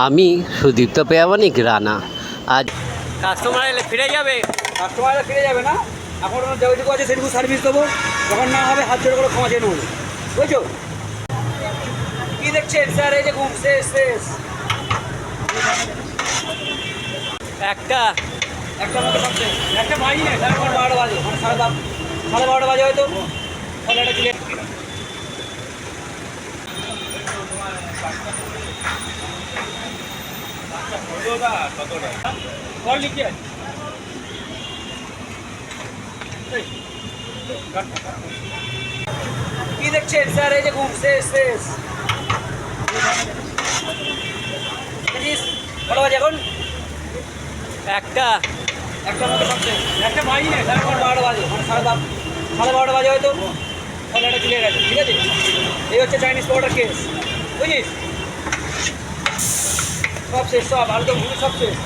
আমি সুদীপ্ত প্রামাণিক রানা। আজ কাস্টমার এলে ফিরে যাবে, না। এখন যেটুকু আছে সেটুকু সার্ভিস দেবো, যখন না হবে হাত জোড় করে ক্ষমা চেয়ে নেবো, বুঝছো? কি দেখছেন স্যার? এই যে ঘুম শেষ শেষ একটা মতো পাচ্ছে, একটা বাজে না, 12:30 বাজে, মানে 12:30 বাজে হয়তো, তাহলে একটা ক্লিয়ার কল লিখে আছে। কি দেখছেন স্যার? এই যে ঘুম শেষ শেষ কটা বাজে এখন? একটা মতো পাচ্ছে, একটা বাজে না, 12:30 বাজে, মানে 12:30 বাজে হয়তো, তাহলে একটা ক্লিয়ার আছে, ঠিক আছে? এই হচ্ছে চাইনিজ পাউডার কেস, বুঝিস? সব শেষ, সব আলুদম ভুল সব শেষ।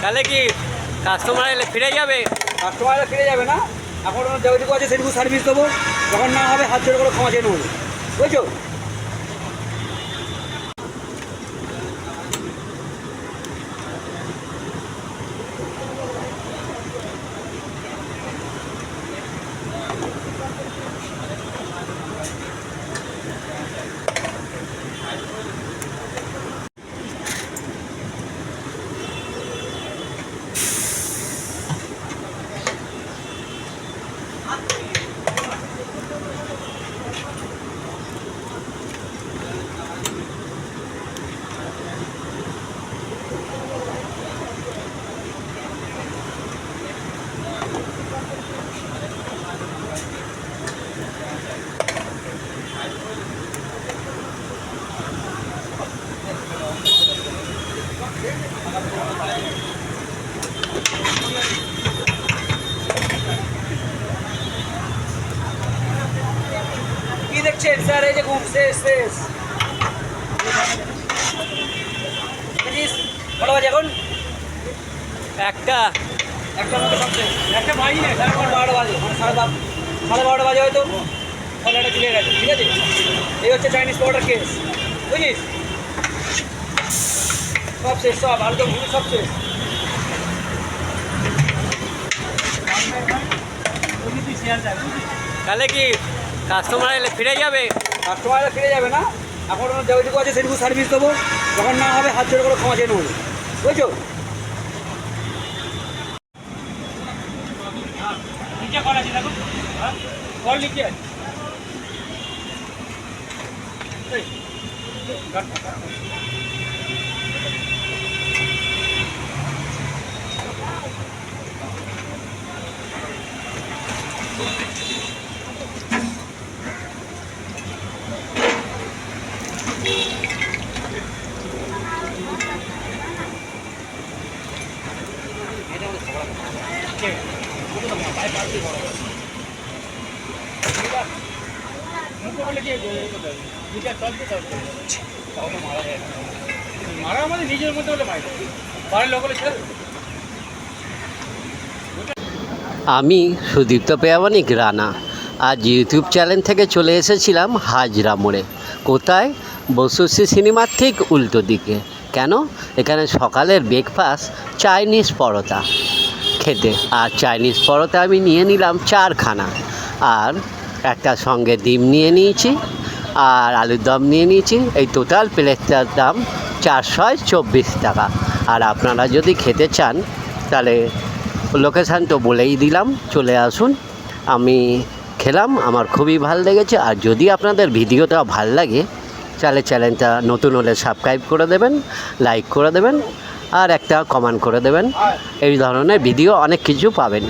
তাহলে কি কাস্টমার এলে ফিরে যাবে? কাস্টমাররা ফিরে যাবে না। এখন যেটুকু আছে সেটুকু সার্ভিস দেবো, যখন না হবে হাত জোড় করে ক্ষমা চেয়ে নেবো, বুঝছো? কি দেখছেন স্যার? এই যে ঘুম শেষ শেষ কটা বাজে এখন? একটা মতো পাচ্ছে, একটা বাজে না, 12:30 বাজে, মানে 12:30 বাজে হয়তো, তাহলে একটা ক্লিয়ার আছে, ঠিক আছে? এই হচ্ছে চাইনিজ পাউডার কেস, বুঝিস? সব শেষ, সব আলুদম ভুল সব শেষ। তাহলে কি কাস্টমার এলে ফিরে যাবে? কাস্টমাররা ফিরে যাবে না। এখন যেটুকু আছে সেটুকু সার্ভিস দেবো, যখন না হবে হাত জোড় করে ক্ষমা চেয়ে নেবো, বুঝছো? কল লিখে আছে। মারা আমাদের নিজের মধ্যে হলে মাইক বাড়ির লোক হলে ছেড়ে দেবে। আমি সুদীপ্ত প্রামাণিক রানা। আজ ইউটিউব চ্যানেল থেকে চলে এসেছিলাম হাজরা মোড়ে। কোথায়? বসুশ্রী সিনেমার ঠিক উল্টো দিকে। কেন? এখানে সকালের ব্রেকফাস্ট চাইনিজ পরোটা খেতে। আর চাইনিজ পরোটা আমি নিয়ে নিলাম 4খানা, আর একটা সঙ্গে ডিম নিয়ে নিয়েছি, আর আলুর দম নিয়ে নিয়েছি। এই টোটাল প্লেটটার দাম 424 টাকা। আর আপনারা যদি খেতে চান তাহলে লোকেশান তো বলেই দিলাম, চলে আসুন। আমি খেলাম, আমার খুবই ভালো লেগেছে। আর যদি আপনাদের ভিডিওটা ভাল লাগে তাহলে চ্যানেলটা নতুন হলে সাবস্ক্রাইব করে দেবেন, লাইক করে দেবেন, আর একটা কমেন্ট করে দেবেন। এই ধরনের ভিডিও অনেক কিছু পাবেন।